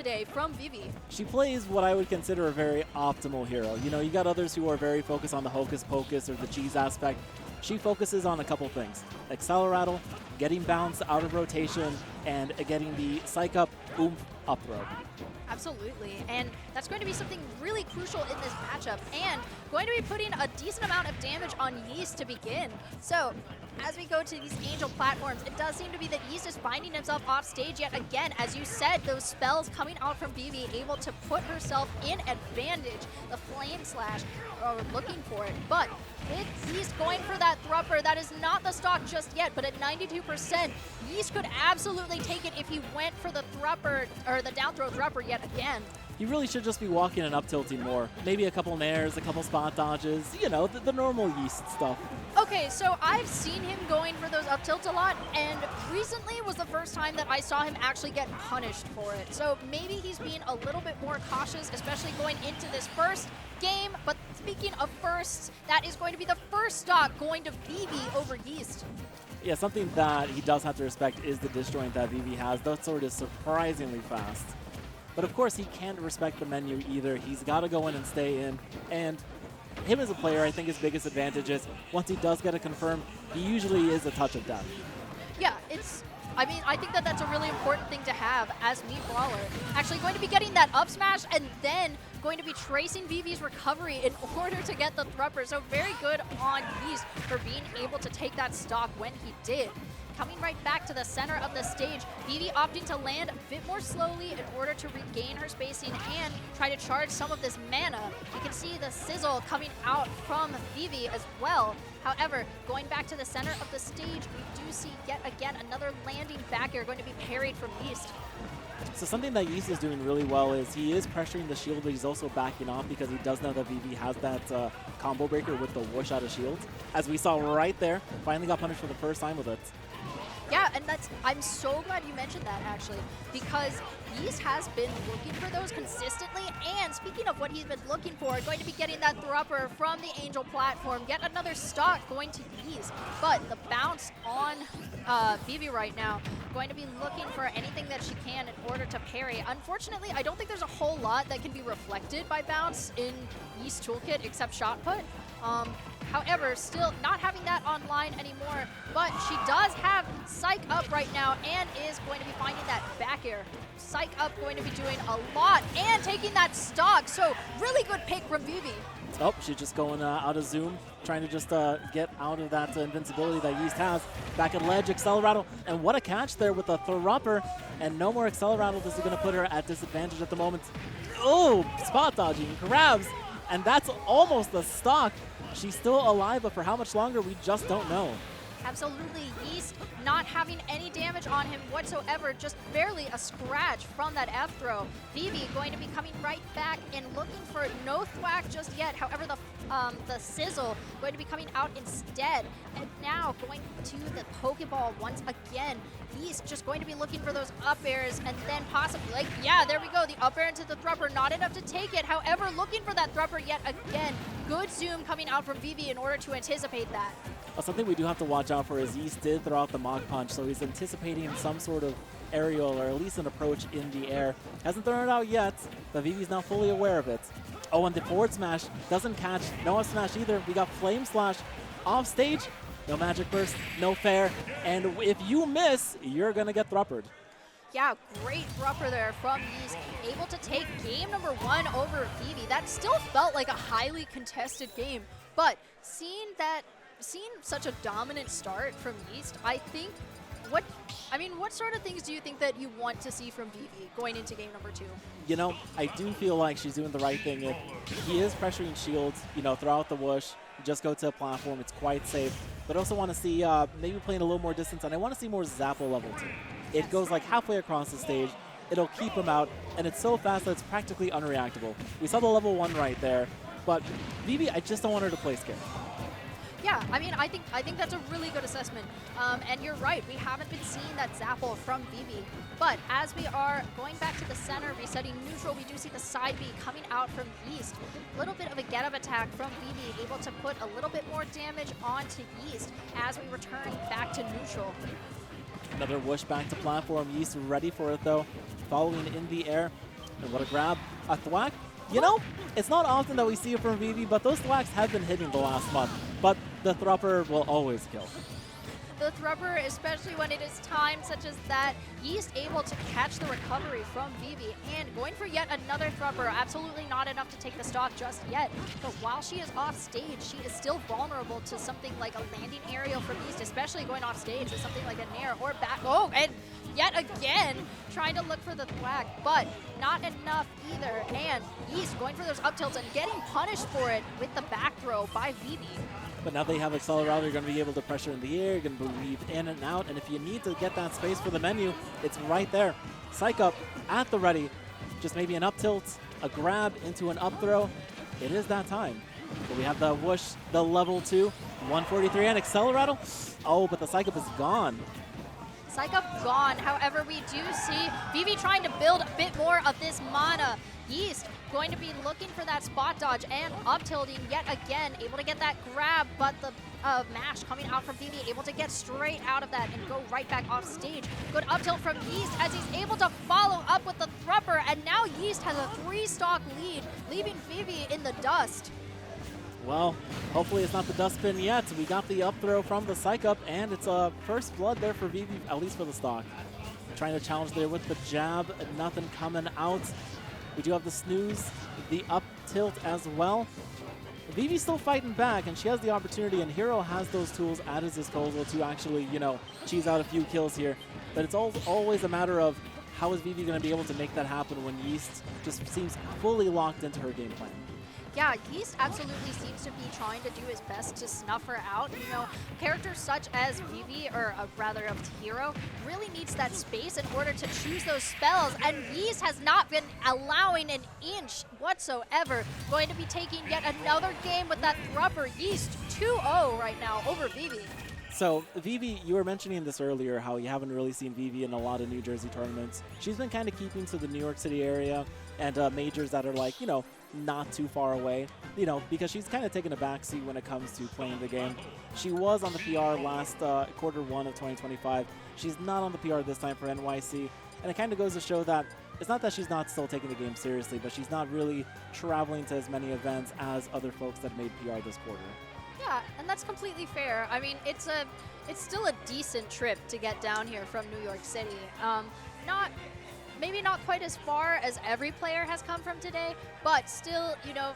today from Vivi. She plays what I would consider a very optimal hero. You know, you got others who are very focused on the hocus pocus or the cheese aspect. She focuses on a couple things. Acceleratle, getting bounce out of rotation, and getting the psych up, oomph, up throw. Absolutely, and that's going to be something really crucial in this matchup, and going to be putting a decent amount of damage on Yeat to begin. So, as we go to these Angel platforms, it does seem to be that Yeat is finding himself off stage yet again. As you said, those spells coming out from Vivi, able to put herself in advantage. The Flame Slash, looking for it, but with Yeat going for that Thrupper, that is not the stock just yet, but at 92%, Yeat could absolutely take it if he went for the Thrupper, or the down throw Thrupper yet again. He really should just be walking and up tilting more. Maybe a couple nairs, a couple spot dodges, you know, the normal Yeat stuff. Okay, so I've seen him going for those up tilts a lot, and recently was the first time that I saw him actually get punished for it. So maybe he's being a little bit more cautious, especially going into this first game. But speaking of firsts, that is going to be the first stock going to Vivi over Yeat. Yeah, something that he does have to respect is the disjoint that Vivi has. That sword is surprisingly fast. But of course, he can't respect the menu either. He's got to go in and stay in. And him as a player, I think his biggest advantage is once he does get a confirm, he usually is a touch of death. Yeah, I think that that's a really important thing to have as Mii Brawler. Actually going to be getting that up smash and then going to be tracing Vivi's recovery in order to get the Thrupper. So very good on Yeat for being able to take that stock when he did. Coming right back to the center of the stage, Vivi opting to land a bit more slowly in order to regain her spacing and try to charge some of this mana. You can see the sizzle coming out from Vivi as well. However, going back to the center of the stage, we do see yet again another landing back air going to be parried from Yeat. So something that Yeat is doing really well is he is pressuring the shield, but he's also backing off because he does know that Vivi has that combo breaker with the whoosh out of shield. As we saw right there, finally got punished for the first time with it. Yeah, and I'm so glad you mentioned that, actually, because Yeat has been looking for those consistently, and speaking of what he's been looking for, going to be getting that Thrupper from the Angel platform, get another stock going to Yeat, but the bounce on Vivi right now, going to be looking for anything that she can in order to parry. Unfortunately, I don't think there's a whole lot that can be reflected by bounce in Yeat's toolkit except shot put. However, still not having that online anymore, but she does have Psych Up right now and is going to be finding that back air. Psych Up going to be doing a lot and taking that stock, so really good pick from Vivi. Oh, she's just going out of zoom, trying to just get out of that invincibility that Yeat has. Back at ledge, Acceleratle, and what a catch there with the Thrupper, and no more Acceleratle. This is going to put her at disadvantage at the moment. Oh, spot dodging, grabs, and that's almost the stock. She's still alive, but for how much longer, we just don't know. Absolutely. Yeat not having any damage on him whatsoever, just barely a scratch from that F throw. Vivi going to be coming right back and looking for no thwack just yet. However, the sizzle going to be coming out instead. And now going to the Pokeball once again. Yeat just going to be looking for those up airs and then possibly, like, yeah, there we go. The up air into the Thrupper, not enough to take it. However, looking for that Thrupper yet again. Good zoom coming out from Vivi in order to anticipate that. Something we do have to watch out for is Yeat did throw out the Mach Punch, so he's anticipating some sort of aerial or at least an approach in the air. Hasn't thrown it out yet, but Vivi's now fully aware of it. Oh, and the forward smash doesn't catch. No up smash either. We got Flame Slash off stage. No Magic Burst, no fair. And if you miss, you're going to get Thruppered. Yeah, great Thrupper there from Yeat, able to take game number 1 over Vivi. That still felt like a highly contested game, but seeing such a dominant start from Yeat, I think, what sort of things do you think that you want to see from Vivi going into game number 2? You know, I do feel like she's doing the right thing. If he is pressuring shields, you know, throw out the whoosh, just go to a platform, it's quite safe. But I also want to see maybe playing a little more distance, and I want to see more Zapple level too. It goes like halfway across the stage, it'll keep him out, and it's so fast that it's practically unreactable. We saw the level 1 right there, but Vivi, I just don't want her to play scared. Yeah, I think that's a really good assessment. And you're right, we haven't been seeing that Zapple from Vivi. But as we are going back to the center, resetting neutral, we do see the side B coming out from Yeat. A little bit of a get-up attack from Vivi, able to put a little bit more damage onto Yeat as we return back to neutral. Another whoosh back to platform. Yeat ready for it though. Following in the air. And what a grab. A thwack. You know, it's not often that we see it from Vivi, but those thwacks have been hitting the last month. But the Thrupper will always kill. The Thrupper, especially when it is timed such as that, Yeast able to catch the recovery from Vivi and going for yet another Thrupper. Absolutely not enough to take the stock just yet. But while she is off stage, she is still vulnerable to something like a landing aerial from Yeast, especially going off stage with something like a Nair or back. Oh, and yet again trying to look for the thwack, but not enough either. And Yeast going for those up tilts and getting punished for it with the back throw by Vivi. But now they have Accelerator, you're going to be able to pressure in the air, you're going to weave in and out, and if you need to get that space for the menu, it's right there. Psych Up at the ready, just maybe an up tilt, a grab into an up throw. It is that time. So we have the whoosh, the level 2, 143, and Accelerator. Oh, but the Psych Up is gone. Psych Up gone. However, we do see Vivi trying to build a bit more of this mana. Yeast going to be looking for that spot dodge and up tilting yet again, able to get that grab, but the mash coming out from Vivi, able to get straight out of that and go right back off stage. Good up tilt from Yeast as he's able to follow up with the Thrupper, and now Yeast has a 3-stock lead, leaving Vivi in the dust. Well, hopefully it's not the dustbin yet. We got the up throw from the Psych Up, and it's a first blood there for Vivi, at least for the stock. Trying to challenge there with the jab, nothing coming out. We do have the snooze, the up tilt as well. Vivi's still fighting back, and she has the opportunity, and Hero has those tools at his disposal to actually, you know, cheese out a few kills here. But it's always a matter of how is Vivi going to be able to make that happen when Yeast just seems fully locked into her game plan. Yeah, Yeast absolutely seems to be trying to do his best to snuff her out. You know, characters such as Vivi, or rather of Hero, really needs that space in order to choose those spells, and Yeast has not been allowing an inch whatsoever. Going to be taking yet another game with that Thrupper. Yeast 2-0 right now over Vivi. So, Vivi, you were mentioning this earlier, how you haven't really seen Vivi in a lot of New Jersey tournaments. She's been kind of keeping to the New York City area and majors that are like, you know, not too far away, you know, because she's kind of taken a backseat when it comes to playing the game. She was on the PR last quarter 1 of 2025. She's not on the PR this time for NYC, and it kind of goes to show that it's not that she's not still taking the game seriously, but she's not really traveling to as many events as other folks that made PR this quarter. Yeah, and that's completely fair. I mean, it's still a decent trip to get down here from New York City. Maybe not quite as far as every player has come from today, but still, you know,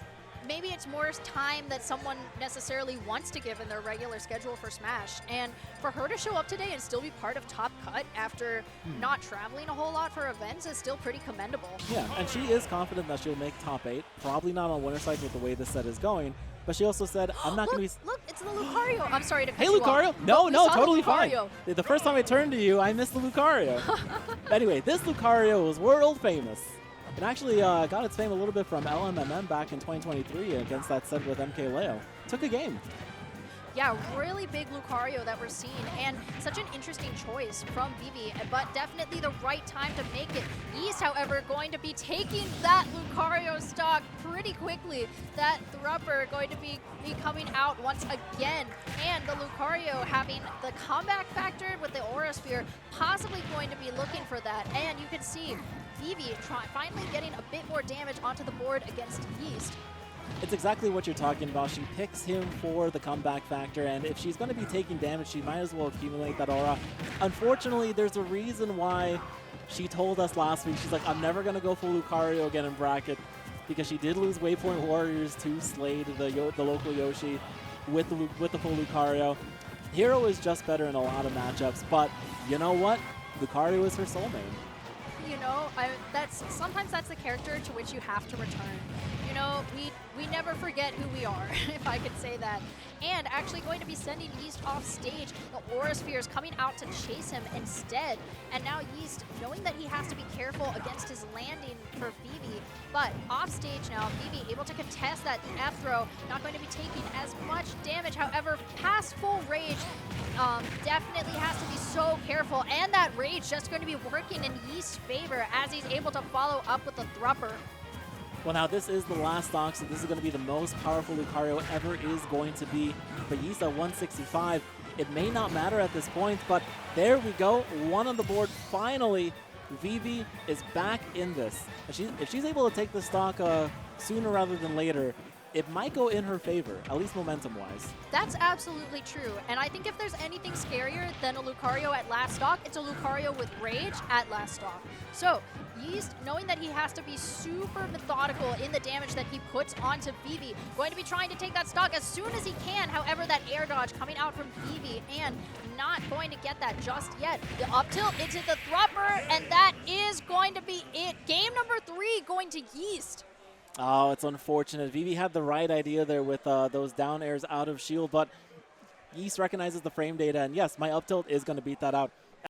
maybe it's more time that someone necessarily wants to give in their regular schedule for Smash. And for her to show up today and still be part of Top Cut after not traveling a whole lot for events is still pretty commendable. Yeah, and she is confident that she'll make Top 8. Probably not on winner side with the way this set is going. But she also said, I'm not going to be... Look, it's the Lucario. I'm sorry to cut Hey, you Lucario. off. No, totally fine. Lucario. The first time I turned to you, I missed the Lucario. Anyway, this Lucario was world famous. It actually got its fame a little bit from LMMM back in 2023 against that set with MK Leo. Took a game. Yeah, really big Lucario that we're seeing, and such an interesting choice from Vivi, but definitely the right time to make it. Yeast, however, going to be taking that Lucario stock pretty quickly. That Thrupper going to be coming out once again, and the Lucario having the comeback factor with the Aura Sphere, possibly going to be looking for that. And you can see Vivi finally getting a bit more damage onto the board against Yeast. It's exactly what you're talking about. She picks him for the comeback factor, and if she's going to be taking damage, she might as well accumulate that aura. Unfortunately, there's a reason why she told us last week. She's like, I'm never going to go full Lucario again in bracket, because she did lose Waypoint Warriors to Slade, the local Yoshi, with the full Lucario. Hero is just better in a lot of matchups, but you know what? Lucario is her soulmate. You know, sometimes that's the character to which you have to return. You know, we never forget who we are, if I could say that. And actually going to be sending Yeast off stage. The Aura Sphere is coming out to chase him instead. And now Yeast, knowing that he has to be careful against his landing for Vivi, but off stage now, Vivi able to contest that F throw, not going to be taking as much damage. However, past full rage, definitely has to be so careful. And that rage just going to be working in Yeast's favor as he's able to follow up with the Thrupper. Well, now this is the last stock, so this is going to be the most powerful Lucario ever is going to be for Yeast at 165. It may not matter at this point, but there we go. One on the board finally Vivi is back in this. If she's able to take the stock sooner rather than later, it might go in her favor, at least momentum-wise. That's absolutely true. And I think if there's anything scarier than a Lucario at last stock, it's a Lucario with Rage at last stock. So Yeast, knowing that he has to be super methodical in the damage that he puts onto Vivi, going to be trying to take that stock as soon as he can. However, that air dodge coming out from Vivi and not going to get that just yet. The up tilt into the Thrupper, and that is going to be it. Game number 3 going to Yeast. Oh, it's unfortunate. Vivi had the right idea there with those down airs out of shield, but Yeast recognizes the frame data, and yes, my up tilt is going to beat that out.